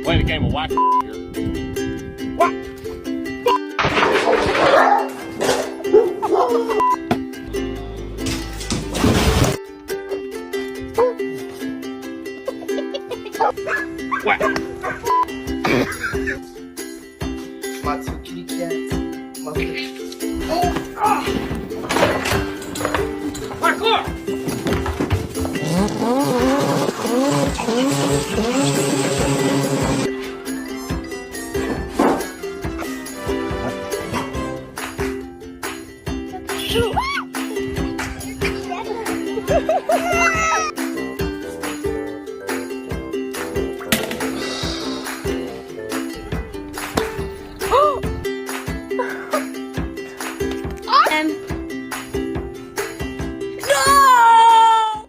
Playing a game of whack here. What? What? Matsu Kitty Cat. Parkour!